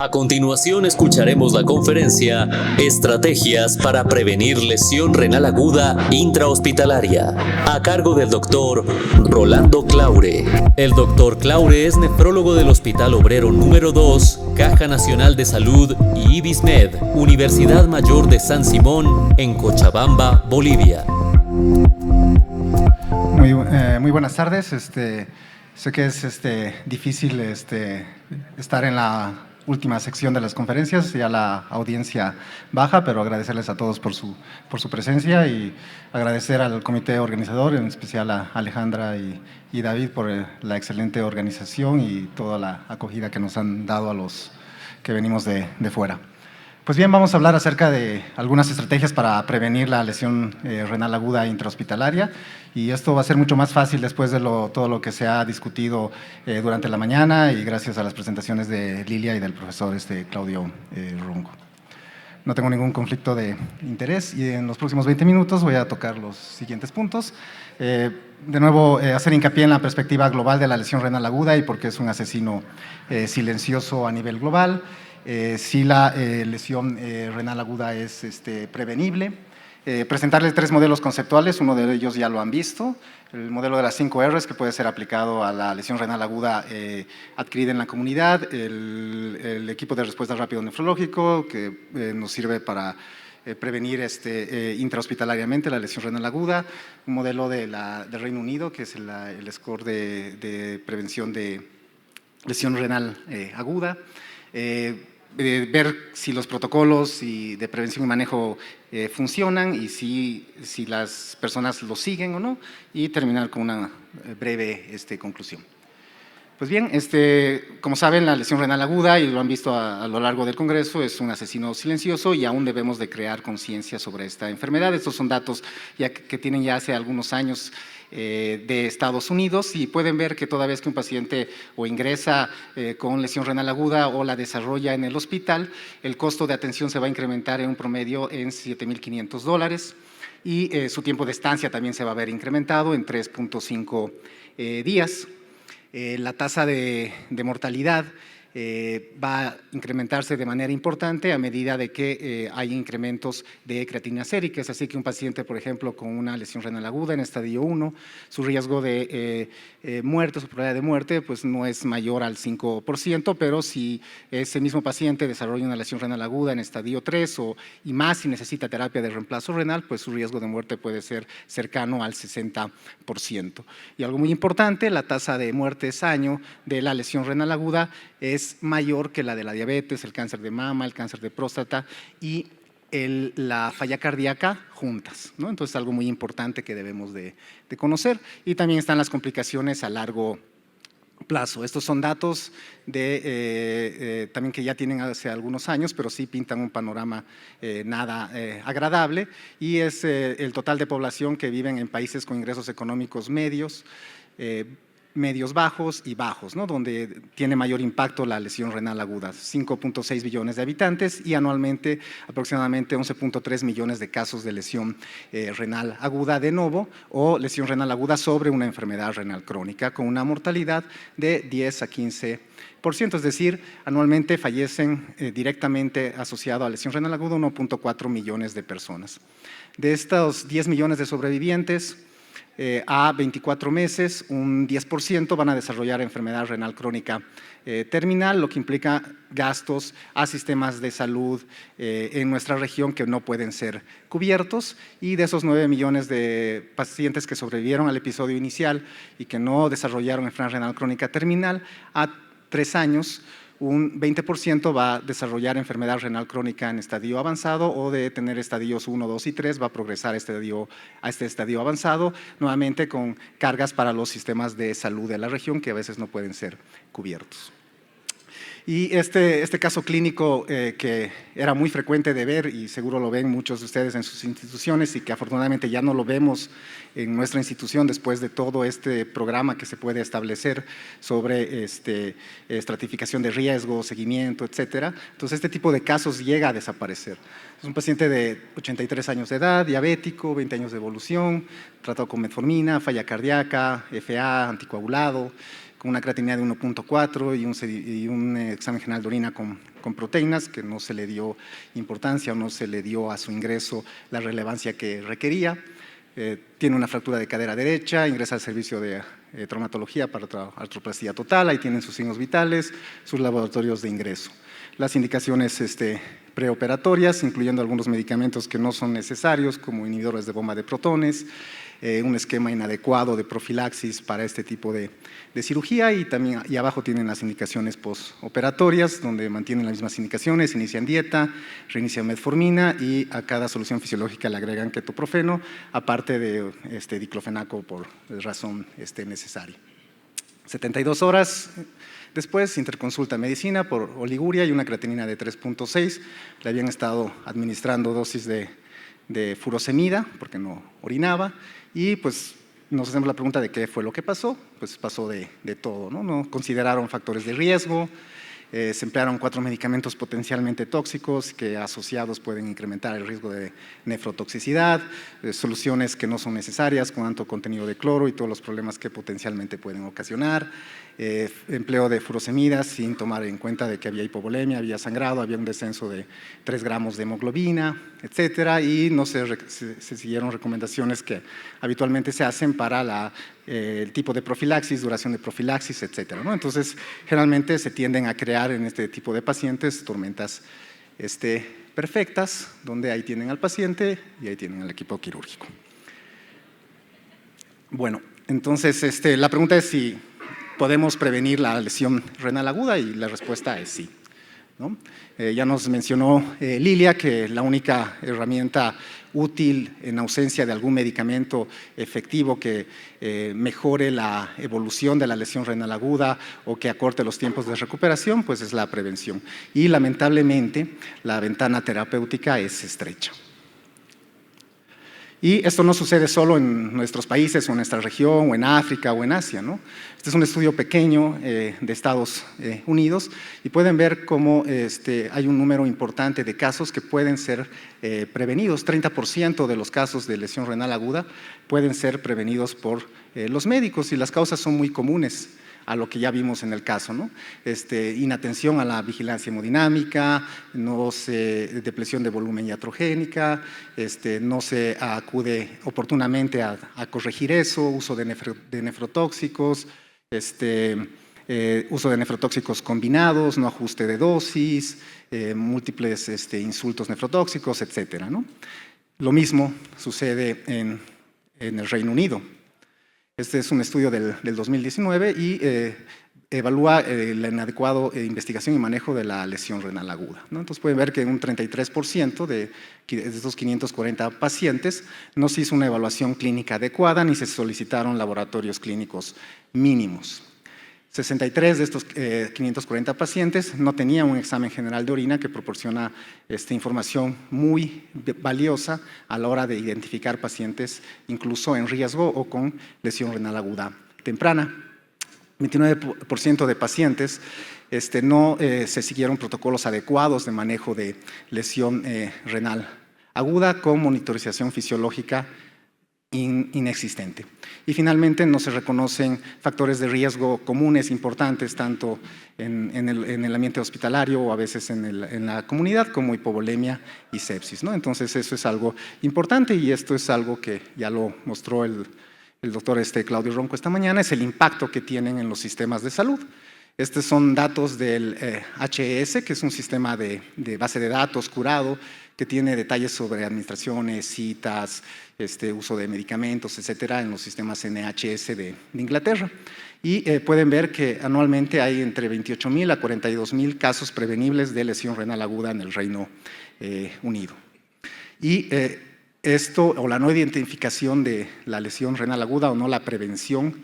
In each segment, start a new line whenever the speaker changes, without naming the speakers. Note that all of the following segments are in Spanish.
A continuación escucharemos la conferencia Estrategias para prevenir lesión renal aguda intrahospitalaria, a cargo del doctor Rolando Claure. El doctor Claure es nefrólogo del Hospital Obrero número 2, Caja Nacional de Salud y IBISMED, Universidad Mayor de San Simón, en Cochabamba, Bolivia.
Muy buenas tardes. Sé que es difícil estar en la última sección de las conferencias, ya la audiencia baja, pero agradecerles a todos por su presencia y agradecer al comité organizador, en especial a Alejandra y David por la excelente organización y toda la acogida que nos han dado a los que venimos de fuera. Pues bien, vamos a hablar acerca de algunas estrategias para prevenir la lesión renal aguda intrahospitalaria, y esto va a ser mucho más fácil después de todo lo que se ha discutido durante la mañana y gracias a las presentaciones de Lilia y del profesor Claudio Runco. No tengo ningún conflicto de interés y en los próximos 20 minutos voy a tocar los siguientes puntos. De nuevo, hacer hincapié en la perspectiva global de la lesión renal aguda y por qué es un asesino silencioso a nivel global. Si la lesión renal aguda es prevenible. Presentarles 3 modelos conceptuales, uno de ellos ya lo han visto, el modelo de las 5 R's, que puede ser aplicado a la lesión renal aguda adquirida en la comunidad, el equipo de respuesta rápido nefrológico, que nos sirve para prevenir intrahospitalariamente la lesión renal aguda, un modelo de Reino Unido, que es el score de prevención de lesión renal aguda, ver si los protocolos de prevención y manejo funcionan y si las personas lo siguen o no, y terminar con una breve conclusión. Pues bien, como saben, la lesión renal aguda, y lo han visto a lo largo del Congreso, es un asesino silencioso y aún debemos de crear conciencia sobre esta enfermedad. Estos son datos que tienen ya hace algunos años de Estados Unidos, y pueden ver que toda vez que un paciente o ingresa con lesión renal aguda o la desarrolla en el hospital, el costo de atención se va a incrementar en un promedio en $7,500 y su tiempo de estancia también se va a ver incrementado en 3.5 días. La tasa de mortalidad va a incrementarse de manera importante a medida de que hay incrementos de creatinina sérica. Es así que un paciente, por ejemplo, con una lesión renal aguda en estadio 1, su riesgo de muerte, su probabilidad de muerte, pues no es mayor al 5%, pero si ese mismo paciente desarrolla una lesión renal aguda en estadio 3 y más y necesita terapia de reemplazo renal, pues su riesgo de muerte puede ser cercano al 60%. Y algo muy importante, la tasa de muertes año de la lesión renal aguda es mayor que la de la diabetes, el cáncer de mama, el cáncer de próstata y la falla cardíaca juntas, ¿no? Entonces, algo muy importante que debemos de conocer. Y también están las complicaciones a largo plazo. Estos son datos también que ya tienen hace algunos años, pero sí pintan un panorama nada agradable, y es el total de población que viven en países con ingresos económicos medios, medios bajos y bajos, ¿no? Donde tiene mayor impacto la lesión renal aguda. 5.6 billones de habitantes y anualmente aproximadamente 11.3 millones de casos de lesión renal aguda de novo o lesión renal aguda sobre una enfermedad renal crónica, con una mortalidad de 10 a 15%, es decir, anualmente fallecen directamente asociado a lesión renal aguda 1.4 millones de personas. De estos 10 millones de sobrevivientes, a 24 meses, un 10% van a desarrollar enfermedad renal crónica terminal, lo que implica gastos a sistemas de salud en nuestra región que no pueden ser cubiertos, y de esos 9 millones de pacientes que sobrevivieron al episodio inicial y que no desarrollaron enfermedad renal crónica terminal, a 3 años, un 20% va a desarrollar enfermedad renal crónica en estadio avanzado, o de tener estadios 1, 2 y 3 va a progresar a este estadio avanzado, nuevamente con cargas para los sistemas de salud de la región que a veces no pueden ser cubiertos. Y este caso clínico que era muy frecuente de ver, y seguro lo ven muchos de ustedes en sus instituciones, y que afortunadamente ya no lo vemos en nuestra institución después de todo este programa que se puede establecer sobre estratificación de riesgo, seguimiento, etcétera. Entonces, este tipo de casos llega a desaparecer. Es un paciente de 83 años de edad, diabético, 20 años de evolución, tratado con metformina, falla cardíaca, FA, anticoagulado, con una creatinina de 1.4 y un examen general de orina con proteínas, que no se le dio importancia o no se le dio a su ingreso la relevancia que requería. Tiene una fractura de cadera derecha, ingresa al servicio de traumatología para artroplastía total, ahí tienen sus signos vitales, sus laboratorios de ingreso. Las indicaciones preoperatorias, incluyendo algunos medicamentos que no son necesarios, como inhibidores de bomba de protones, un esquema inadecuado de profilaxis para este tipo de cirugía, y abajo tienen las indicaciones postoperatorias, donde mantienen las mismas indicaciones, inician dieta, reinician metformina y a cada solución fisiológica le agregan ketoprofeno, aparte de diclofenaco por razón necesaria. 72 horas después, interconsulta medicina por oliguria y una creatinina de 3.6, le habían estado administrando dosis de furosemida porque no orinaba, y pues nos hacemos la pregunta de qué fue lo que pasó. Pues pasó de todo, ¿no? No consideraron factores de riesgo, se emplearon 4 medicamentos potencialmente tóxicos que asociados pueden incrementar el riesgo de nefrotoxicidad, soluciones que no son necesarias con alto contenido de cloro y todos los problemas que potencialmente pueden ocasionar, empleo de furosemidas sin tomar en cuenta de que había hipovolemia, había sangrado, había un descenso de 3 gramos de hemoglobina, etcétera, y no se siguieron recomendaciones que habitualmente se hacen para el tipo de profilaxis, duración de profilaxis, etcétera, ¿no? Entonces, generalmente se tienden a crear en este tipo de pacientes tormentas perfectas, donde ahí tienen al paciente y ahí tienen al equipo quirúrgico. Bueno, entonces la pregunta es si podemos prevenir la lesión renal aguda, y la respuesta es sí, ¿no? Ya nos mencionó Lilia que la única herramienta útil en ausencia de algún medicamento efectivo que mejore la evolución de la lesión renal aguda o que acorte los tiempos de recuperación, pues es la prevención. Y lamentablemente la ventana terapéutica es estrecha. Y esto no sucede solo en nuestros países o en nuestra región o en África o en Asia, ¿no? Este es un estudio pequeño de Estados Unidos, y pueden ver cómo hay un número importante de casos que pueden ser prevenidos. 30% de los casos de lesión renal aguda pueden ser prevenidos por los médicos, y las causas son muy comunes a lo que ya vimos en el caso, ¿no? Inatención a la vigilancia hemodinámica, depresión de volumen iatrogénica, no se acude oportunamente a corregir eso, uso de nefrotóxicos, uso de nefrotóxicos combinados, no ajuste de dosis, múltiples insultos nefrotóxicos, etcétera, ¿no? Lo mismo sucede en el Reino Unido. Este es un estudio del 2019 y evalúa la inadecuada investigación y manejo de la lesión renal aguda, ¿no? Entonces pueden ver que un 33% de estos 540 pacientes no se hizo una evaluación clínica adecuada ni se solicitaron laboratorios clínicos mínimos. 63 de estos 540 pacientes no tenían un examen general de orina que proporciona información muy valiosa a la hora de identificar pacientes incluso en riesgo o con lesión renal aguda temprana. 29% de pacientes no se siguieron protocolos adecuados de manejo de lesión renal aguda con monitorización fisiológica inexistente. Y finalmente no se reconocen factores de riesgo comunes importantes tanto en el ambiente hospitalario o a veces en la comunidad, como hipovolemia y sepsis, ¿no? Entonces eso es algo importante, y esto es algo que ya lo mostró el doctor Claudio Ronco esta mañana, es el impacto que tienen en los sistemas de salud. Estos son datos del HES, que es un sistema de base de datos curado que tiene detalles sobre administraciones, citas, uso de medicamentos, etcétera, en los sistemas NHS de Inglaterra. Y pueden ver que anualmente hay entre 28,000 a 42,000 casos prevenibles de lesión renal aguda en el Reino Unido. Y esto, o la no identificación de la lesión renal aguda o no la prevención,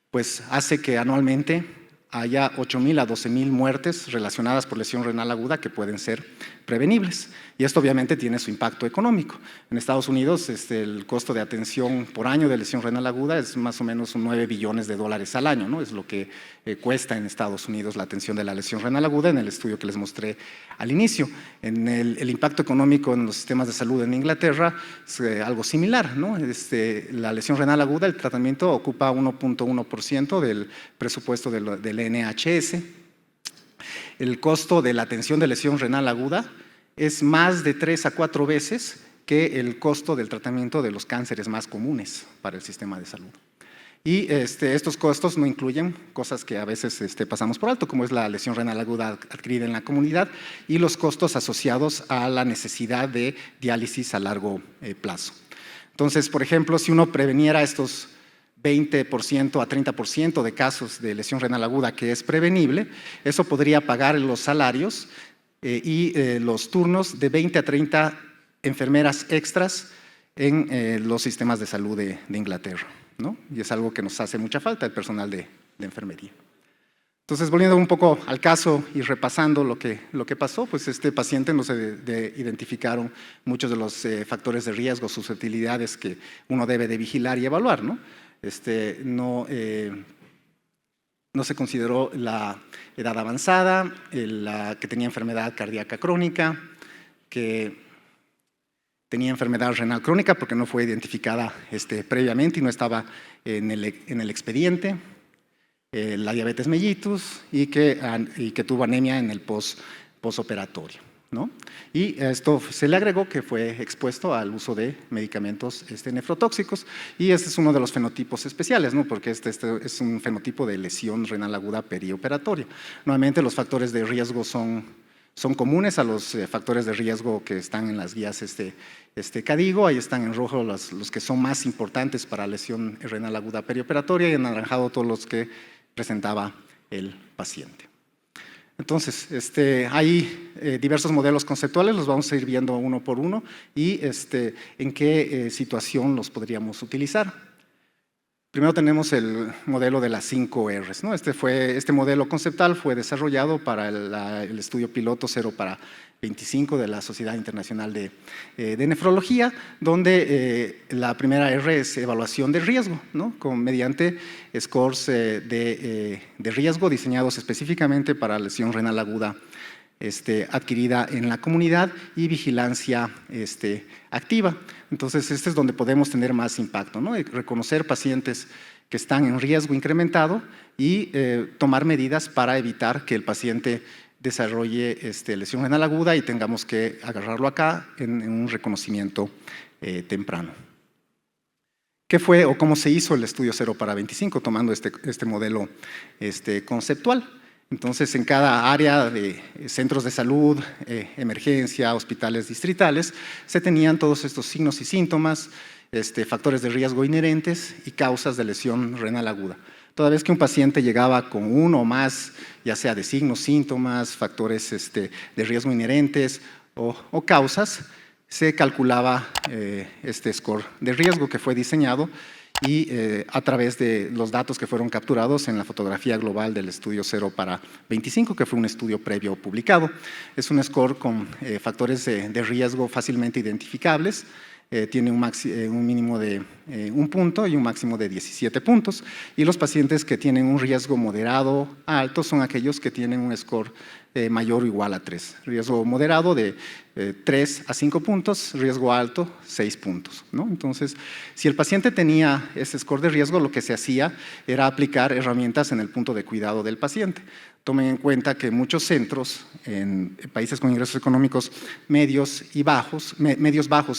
pues hace que anualmente haya 8.000 a 12.000 muertes relacionadas por lesión renal aguda que pueden ser prevenibles. Y esto obviamente tiene su impacto económico. En Estados Unidos el costo de atención por año de lesión renal aguda es más o menos $9 billones al año, ¿no? Es lo que cuesta en Estados Unidos la atención de la lesión renal aguda en el estudio que les mostré al inicio. En el impacto económico en los sistemas de salud en Inglaterra es algo similar, ¿no? La lesión renal aguda, el tratamiento ocupa 1.1% del presupuesto del NHS. El costo de la atención de lesión renal aguda es más de 3 a 4 veces que el costo del tratamiento de los cánceres más comunes para el sistema de salud. Y estos costos no incluyen cosas que a veces pasamos por alto, como es la lesión renal aguda adquirida en la comunidad y los costos asociados a la necesidad de diálisis a largo plazo. Entonces, por ejemplo, si uno preveniera estos 20% a 30% de casos de lesión renal aguda que es prevenible, eso podría pagar los salarios y los turnos de 20 a 30 enfermeras extras en los sistemas de salud de Inglaterra, ¿no? Y es algo que nos hace mucha falta, el personal de enfermería. Entonces, volviendo un poco al caso y repasando lo que pasó, pues este paciente nos identificaron muchos de los factores de riesgo, susceptibilidades que uno debe de vigilar y evaluar, ¿no? No se consideró la edad avanzada, que tenía enfermedad cardíaca crónica, que tenía enfermedad renal crónica porque no fue identificada previamente y no estaba en el expediente, la diabetes mellitus y que tuvo anemia en el postoperatorio, ¿no? Y esto se le agregó que fue expuesto al uso de medicamentos nefrotóxicos, y este es uno de los fenotipos especiales, ¿no? Porque este es un fenotipo de lesión renal aguda perioperatoria. Nuevamente, los factores de riesgo son comunes a los factores de riesgo que están en las guías CADIGO. Ahí están en rojo los que son más importantes para lesión renal aguda perioperatoria y en anaranjado todos los que presentaba el paciente. Entonces, hay diversos modelos conceptuales, los vamos a ir viendo uno por uno y en qué situación los podríamos utilizar. Primero tenemos el modelo de las 5 Rs, ¿no? Este modelo conceptual fue desarrollado para el estudio piloto 0 para 25 de la Sociedad Internacional de Nefrología, donde la primera R es evaluación de riesgo, ¿no? Mediante scores de riesgo diseñados específicamente para lesión renal aguda adquirida en la comunidad y vigilancia activa. Entonces, es donde podemos tener más impacto, ¿no? Reconocer pacientes que están en riesgo incrementado y tomar medidas para evitar que el paciente desarrolle lesión renal aguda y tengamos que agarrarlo acá en un reconocimiento temprano. ¿Qué fue o cómo se hizo el estudio 0 para 25 tomando este modelo conceptual? Entonces, en cada área de centros de salud, emergencia, hospitales distritales, se tenían todos estos signos y síntomas, factores de riesgo inherentes y causas de lesión renal aguda. Toda vez que un paciente llegaba con uno o más, ya sea de signos, síntomas, factores de riesgo inherentes o causas, se calculaba este score de riesgo que fue diseñado y a través de los datos que fueron capturados en la fotografía global del estudio 0 para 25, que fue un estudio previo publicado. Es un score con factores de riesgo fácilmente identificables. Tiene un mínimo de 1 punto y un máximo de 17 puntos. Y los pacientes que tienen un riesgo moderado a alto son aquellos que tienen un score mayor o igual a 3. Riesgo moderado de 3 a 5 puntos, riesgo alto 6 puntos, ¿no? Entonces, si el paciente tenía ese score de riesgo, lo que se hacía era aplicar herramientas en el punto de cuidado del paciente. Tomen en cuenta que muchos centros en países con ingresos económicos medios bajos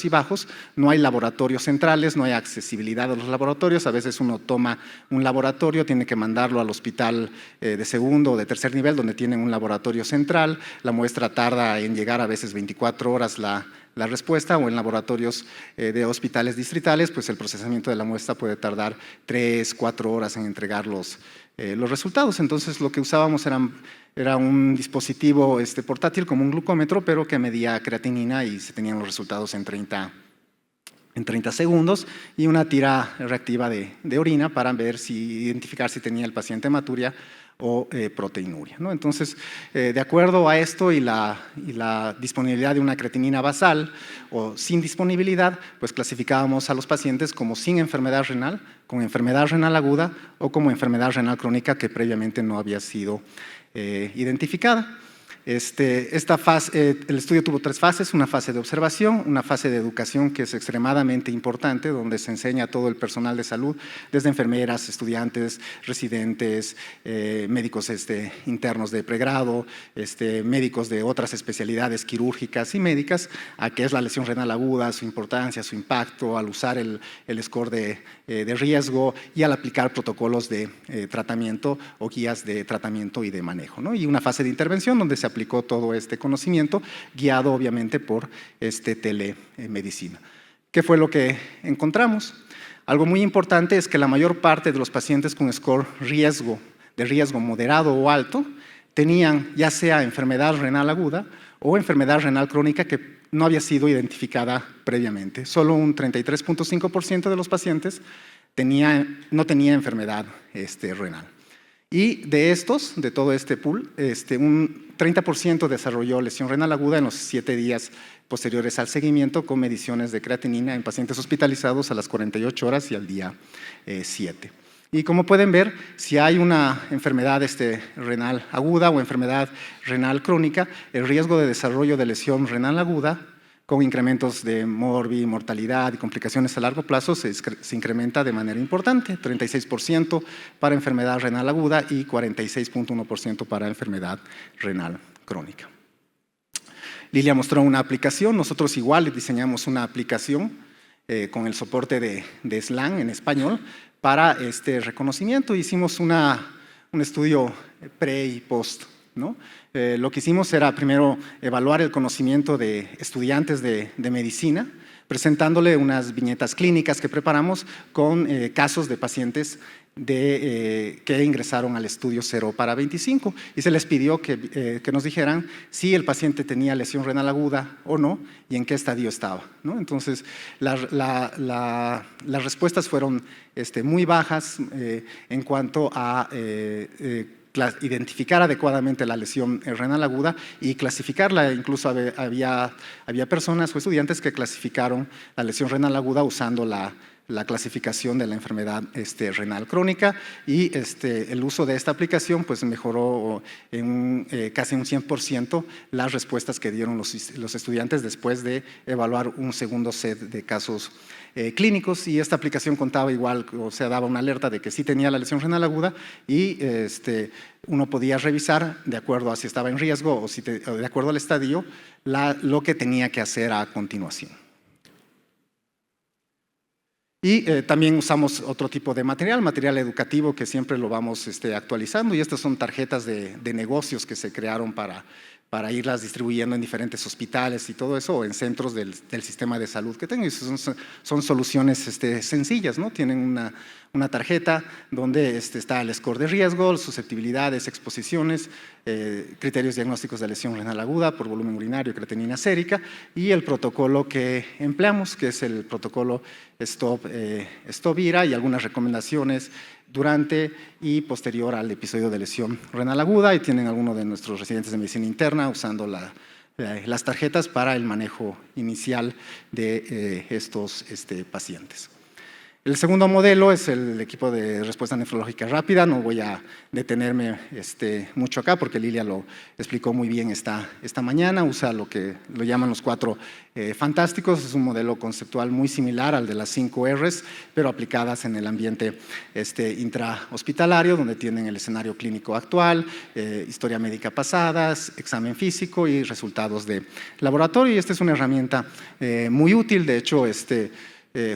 y bajos, no hay laboratorios centrales, no hay accesibilidad a los laboratorios. A veces uno toma un laboratorio, tiene que mandarlo al hospital de segundo o de tercer nivel, donde tienen un laboratorio central. La muestra tarda en llegar a veces 24 horas la respuesta, o en laboratorios de hospitales distritales, pues el procesamiento de la muestra puede tardar 3, 4 horas en entregar los resultados. Entonces, lo que usábamos era un dispositivo portátil como un glucómetro, pero que medía creatinina y se tenían los resultados en 30 segundos, y una tira reactiva de orina para identificar si tenía el paciente hematuria o proteinuria, ¿no? Entonces, de acuerdo a esto y la disponibilidad de una creatinina basal o sin disponibilidad, pues clasificábamos a los pacientes como sin enfermedad renal, con enfermedad renal aguda o como enfermedad renal crónica que previamente no había sido identificada. Esta fase, el estudio tuvo 3 fases, una fase de observación, una fase de educación que es extremadamente importante, donde se enseña a todo el personal de salud, desde enfermeras, estudiantes, residentes, médicos internos de pregrado, médicos de otras especialidades quirúrgicas y médicas, a qué es la lesión renal aguda, su importancia, su impacto, al usar el score de riesgo y al aplicar protocolos de tratamiento o guías de tratamiento y de manejo, ¿no? Y una fase de intervención donde se aplicó todo este conocimiento, guiado obviamente por telemedicina. ¿Qué fue lo que encontramos? Algo muy importante es que la mayor parte de los pacientes con score de riesgo moderado o alto tenían ya sea enfermedad renal aguda o enfermedad renal crónica que no había sido identificada previamente. Solo un 33.5% de los pacientes no tenía enfermedad renal. Y de estos, de todo este pool, un 30% desarrolló lesión renal aguda en los 7 días posteriores al seguimiento con mediciones de creatinina en pacientes hospitalizados a las 48 horas y al día 7. Y como pueden ver, si hay una enfermedad renal aguda o enfermedad renal crónica, el riesgo de desarrollo de lesión renal aguda con incrementos de mortalidad y complicaciones a largo plazo se incrementa de manera importante, 36% para enfermedad renal aguda y 46.1% para enfermedad renal crónica. Lilia mostró una aplicación, nosotros igual diseñamos una aplicación con el soporte de SLAM en español para este reconocimiento. Hicimos un estudio pre y post, ¿no? Lo que hicimos era primero evaluar el conocimiento de estudiantes de medicina, presentándole unas viñetas clínicas que preparamos con casos de pacientes que ingresaron al estudio 0 para 25 y se les pidió que nos dijeran si el paciente tenía lesión renal aguda o no y en qué estadio estaba, ¿no? Entonces, las respuestas fueron muy bajas en cuanto a identificar adecuadamente la lesión renal aguda y clasificarla. Incluso había personas o estudiantes que clasificaron la lesión renal aguda usando la clasificación de la enfermedad renal crónica y el uso de esta aplicación pues mejoró en casi un 100% las respuestas que dieron los estudiantes después de evaluar un segundo set de casos clínicos, y esta aplicación contaba igual, o sea, daba una alerta de que sí tenía la lesión renal aguda y uno podía revisar de acuerdo a si estaba en riesgo o de acuerdo al estadio lo que tenía que hacer a continuación. Y también usamos otro tipo de material educativo que siempre lo vamos actualizando, y estas son tarjetas de negocios que se crearon para irlas distribuyendo en diferentes hospitales y todo eso, o en centros del sistema de salud que tengo. Y son soluciones sencillas, ¿no? Tienen una tarjeta donde está el score de riesgo, susceptibilidades, exposiciones, criterios diagnósticos de lesión renal aguda por volumen urinario, creatinina sérica, y el protocolo que empleamos, que es el protocolo STOP-IRA, y algunas recomendaciones durante y posterior al episodio de lesión renal aguda, y tienen algunos de nuestros residentes de medicina interna usando las tarjetas para el manejo inicial de estos pacientes. El segundo modelo es el equipo de respuesta nefrológica rápida. No voy a detenerme mucho acá porque Lilia lo explicó muy bien esta mañana. Usa lo que lo llaman los 4 fantásticos. Es un modelo conceptual muy similar al de las 5 R's, pero aplicadas en el ambiente intrahospitalario, donde tienen el escenario clínico actual, historia médica pasada, examen físico y resultados de laboratorio. Y esta es una herramienta muy útil. De hecho,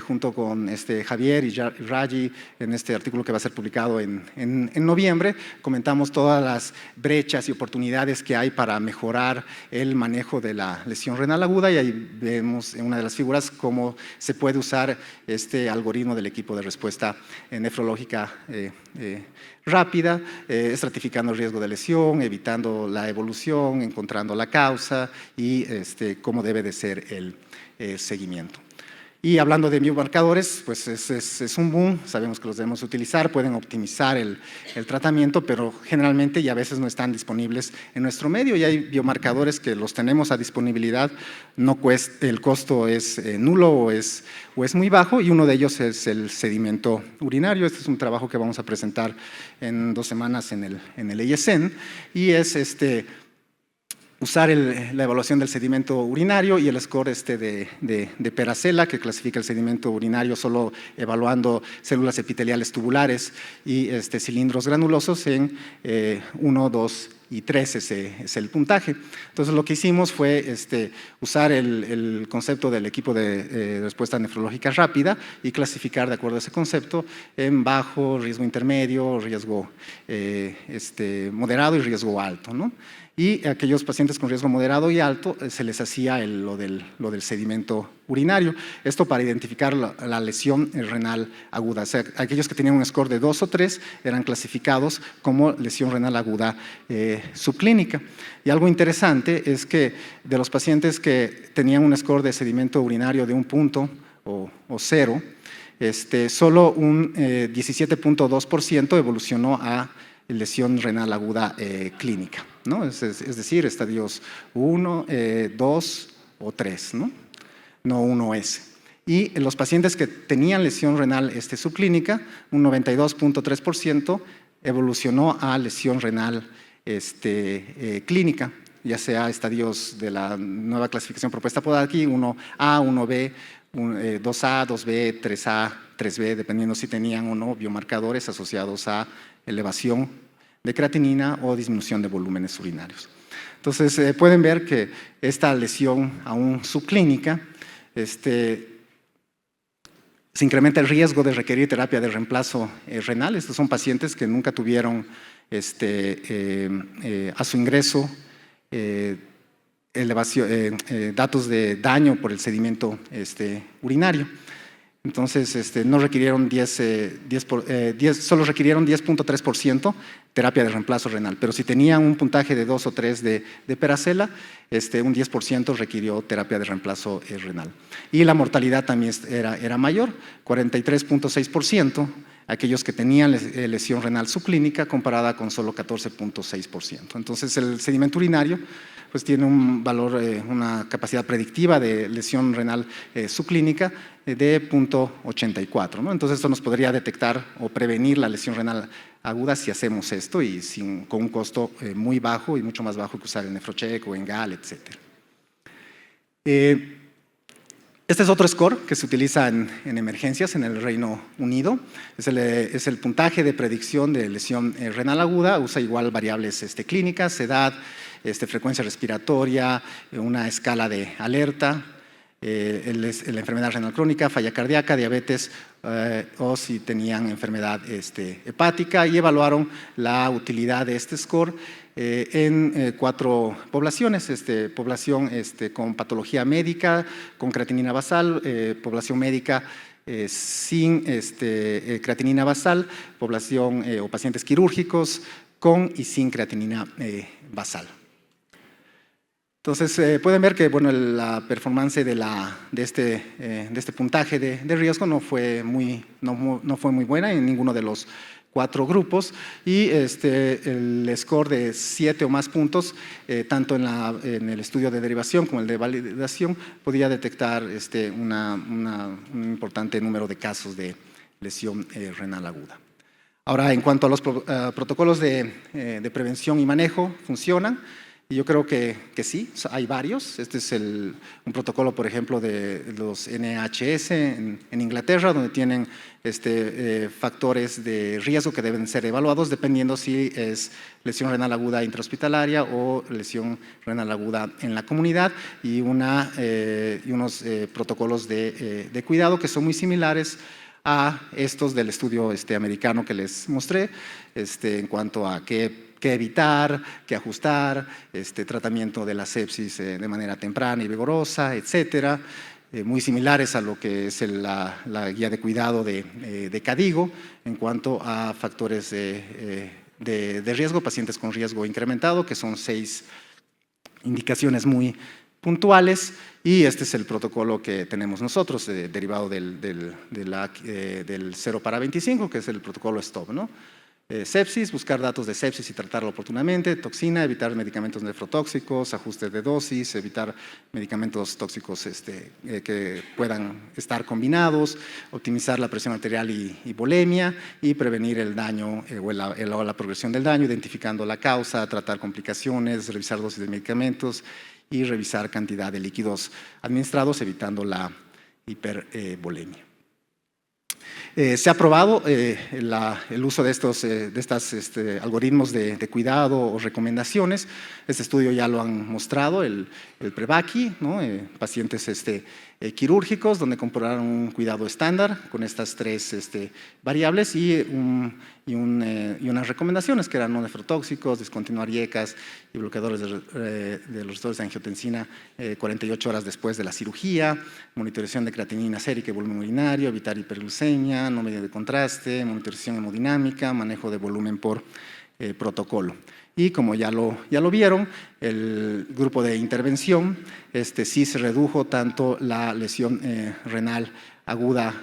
junto con Javier y Raji, en este artículo que va a ser publicado en noviembre, comentamos todas las brechas y oportunidades que hay para mejorar el manejo de la lesión renal aguda, y ahí vemos en una de las figuras cómo se puede usar este algoritmo del equipo de respuesta nefrológica rápida, estratificando el riesgo de lesión, evitando la evolución, encontrando la causa y cómo debe de ser el seguimiento. Y hablando de biomarcadores, pues es un boom, sabemos que los debemos utilizar, pueden optimizar el tratamiento, pero generalmente y a veces no están disponibles en nuestro medio, y hay biomarcadores que los tenemos a disponibilidad, el costo es nulo o es muy bajo, y uno de ellos es el sedimento urinario. Este es un trabajo que vamos a presentar en 2 semanas en el EISEN, y es usar la evaluación del sedimento urinario y el score de Peracela, que clasifica el sedimento urinario solo evaluando células epiteliales tubulares y cilindros granulosos en 1, 2 y 3, ese es el puntaje. Entonces lo que hicimos fue usar el concepto del equipo de respuesta nefrológica rápida y clasificar de acuerdo a ese concepto en bajo, riesgo intermedio, riesgo moderado y riesgo alto, ¿no? Y a aquellos pacientes con riesgo moderado y alto se les hacía lo del sedimento urinario. Esto para identificar la lesión renal aguda. O sea, aquellos que tenían un score de 2 o 3 eran clasificados como lesión renal aguda subclínica. Y algo interesante es que de los pacientes que tenían un score de sedimento urinario de 1 punto o 0, solo un 17.2% evolucionó a lesión renal aguda clínica, ¿no? Es decir, estadios 1, 2 o 3, ¿no? No 1S. Y los pacientes que tenían lesión renal subclínica, un 92.3% evolucionó a lesión renal clínica, ya sea estadios de la nueva clasificación propuesta por aquí, 1A, 1B, 2A, 2B, 3A, 3B, dependiendo si tenían o no biomarcadores asociados a elevación de creatinina o disminución de volúmenes urinarios. Entonces, pueden ver que esta lesión aún subclínica se incrementa el riesgo de requerir terapia de reemplazo renal. Estos son pacientes que nunca tuvieron a su ingreso datos de daño por el sedimento urinario. Entonces, no requirieron solo requirieron 10.3% terapia de reemplazo renal, pero si tenían un puntaje de 2 o 3 de Peracela, un 10% requirió terapia de reemplazo renal. Y la mortalidad también era mayor, 43.6%, aquellos que tenían lesión renal subclínica comparada con solo 14.6%. Entonces, el sedimento urinario pues tiene un valor, una capacidad predictiva de lesión renal subclínica de 0.84, ¿no? Entonces, esto nos podría detectar o prevenir la lesión renal aguda si hacemos esto y con un costo muy bajo y mucho más bajo que usar el NephroCheck o ENGAL, etc. Este es otro score que se utiliza en emergencias en el Reino Unido. Es el puntaje de predicción de lesión renal aguda. Usa igual variables clínicas, edad, frecuencia respiratoria, una escala de alerta, la enfermedad renal crónica, falla cardíaca, diabetes o si tenían enfermedad hepática, y evaluaron la utilidad de este score en 4 poblaciones, población con patología médica, con creatinina basal, población médica sin creatinina basal, población o pacientes quirúrgicos con y sin creatinina basal. Entonces, pueden ver que la performance de este puntaje de riesgo no fue muy buena en ninguno de los 4 grupos, y el score de 7 o más puntos, tanto en el estudio de derivación como el de validación, podía detectar un importante número de casos de lesión renal aguda. Ahora, en cuanto a los protocolos de prevención y manejo, ¿funcionan? Y yo creo que sí, hay varios. Este es un protocolo, por ejemplo, de los NHS en Inglaterra, donde tienen factores de riesgo que deben ser evaluados dependiendo si es lesión renal aguda intrahospitalaria o lesión renal aguda en la comunidad, y unos protocolos de cuidado que son muy similares a estos del estudio americano que les mostré, en cuanto a qué evitar, qué ajustar, tratamiento de la sepsis de manera temprana y vigorosa, etcétera, muy similares a lo que es la guía de cuidado de CADIGO en cuanto a factores de riesgo, pacientes con riesgo incrementado, que son 6 indicaciones muy puntuales, y este es el protocolo que tenemos nosotros, derivado del 0 para 25, que es el protocolo STOP, ¿no? Sepsis, buscar datos de sepsis y tratarlo oportunamente, toxina, evitar medicamentos nefrotóxicos, ajustes de dosis, evitar medicamentos tóxicos que puedan estar combinados, optimizar la presión arterial y volemia, y prevenir el daño o la progresión del daño, identificando la causa, tratar complicaciones, revisar dosis de medicamentos y revisar cantidad de líquidos administrados, evitando la hipervolemia. Se ha probado el uso de estos algoritmos de cuidado o recomendaciones. Este estudio ya lo han mostrado, el Prevaki, ¿no? Pacientes quirúrgicos, donde comprobaron un cuidado estándar con estas tres variables y unas recomendaciones que eran no nefrotóxicos, discontinuar IECAS y bloqueadores de los receptores de angiotensina 48 horas después de la cirugía, monitorización de creatinina sérica y volumen urinario, evitar hiperglucemia, no medio de contraste, monitorización hemodinámica, manejo de volumen por protocolo. Y como ya lo vieron, el grupo de intervención sí se redujo tanto la lesión renal aguda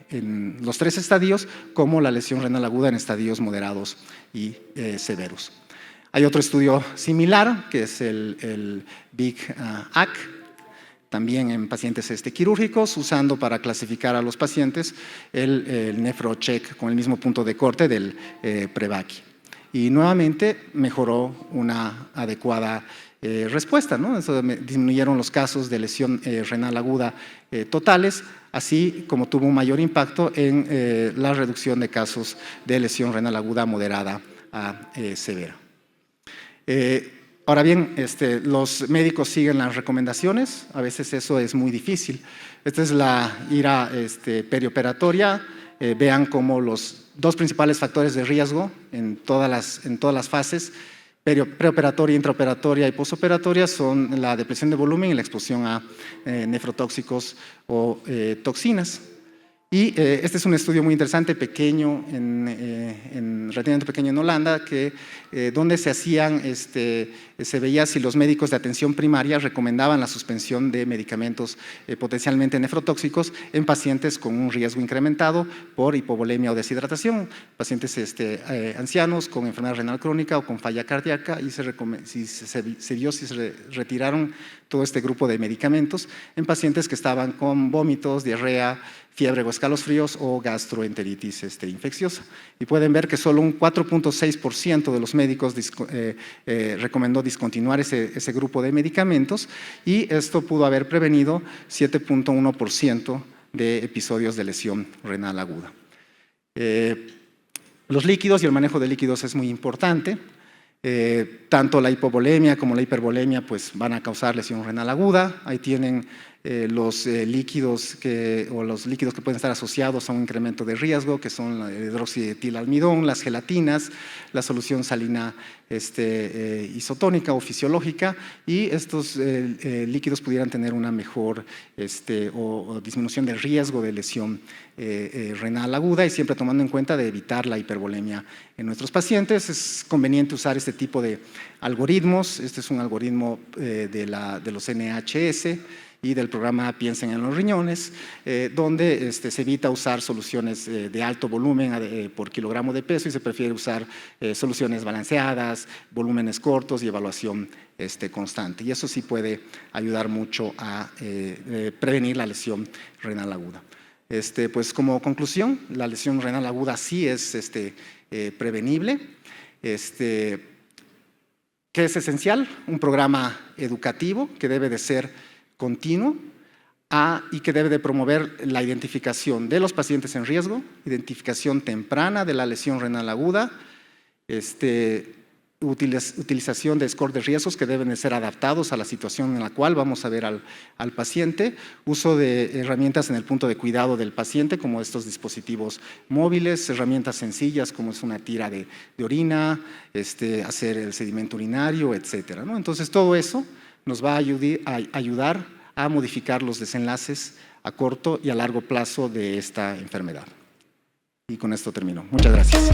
en los 3 estadios como la lesión renal aguda en estadios moderados y severos. Hay otro estudio similar que es el BIG-AC, también en pacientes quirúrgicos, usando para clasificar a los pacientes el NephroCheck con el mismo punto de corte del Prevaki. Y nuevamente mejoró una adecuada respuesta, ¿no? Eso disminuyeron los casos de lesión renal aguda totales, así como tuvo un mayor impacto en la reducción de casos de lesión renal aguda moderada a severa. Ahora bien, los médicos siguen las recomendaciones, a veces eso es muy difícil. Esta es la IRA perioperatoria. Vean cómo los 2 principales factores de riesgo en todas las fases, preoperatoria, intraoperatoria y postoperatoria, son la depresión de volumen y la exposición a nefrotóxicos o toxinas. Y este es un estudio muy interesante, pequeño, relativamente pequeño en Holanda, donde se veía si los médicos de atención primaria recomendaban la suspensión de medicamentos potencialmente nefrotóxicos en pacientes con un riesgo incrementado por hipovolemia o deshidratación, pacientes ancianos con enfermedad renal crónica o con falla cardíaca, y se vio si se retiraron todo este grupo de medicamentos en pacientes que estaban con vómitos, diarrea, fiebre o escalofríos o gastroenteritis infecciosa. Y pueden ver que solo un 4.6% de los médicos recomendó discontinuar ese grupo de medicamentos, y esto pudo haber prevenido 7.1% de episodios de lesión renal aguda. Los líquidos y el manejo de líquidos es muy importante. Tanto la hipovolemia como la hipervolemia pues, van a causar lesión renal aguda. Ahí tienen los líquidos que pueden estar asociados a un incremento de riesgo, que son la hidroxietilalmidón, las gelatinas, la solución salina isotónica o fisiológica, y estos líquidos pudieran tener una mejor o disminución del riesgo de lesión renal aguda, y siempre tomando en cuenta de evitar la hipervolemia en nuestros pacientes. Es conveniente usar este tipo de algoritmos. Este es un algoritmo de los NHS y del programa Piensen en los riñones, donde se evita usar soluciones de alto volumen por kilogramo de peso, y se prefiere usar soluciones balanceadas, volúmenes cortos y evaluación constante. Y eso sí puede ayudar mucho a prevenir la lesión renal aguda. Pues como conclusión, la lesión renal aguda sí es prevenible. ¿Qué es esencial? Un programa educativo que debe de ser continuo y que debe de promover la identificación de los pacientes en riesgo, identificación temprana de la lesión renal aguda, utilización de score de riesgos que deben de ser adaptados a la situación en la cual vamos a ver al paciente, uso de herramientas en el punto de cuidado del paciente como estos dispositivos móviles, herramientas sencillas como es una tira de orina, hacer el sedimento urinario, etcétera, ¿no? Entonces todo eso nos va a ayudar a modificar los desenlaces a corto y a largo plazo de esta enfermedad. Y con esto termino. Muchas gracias.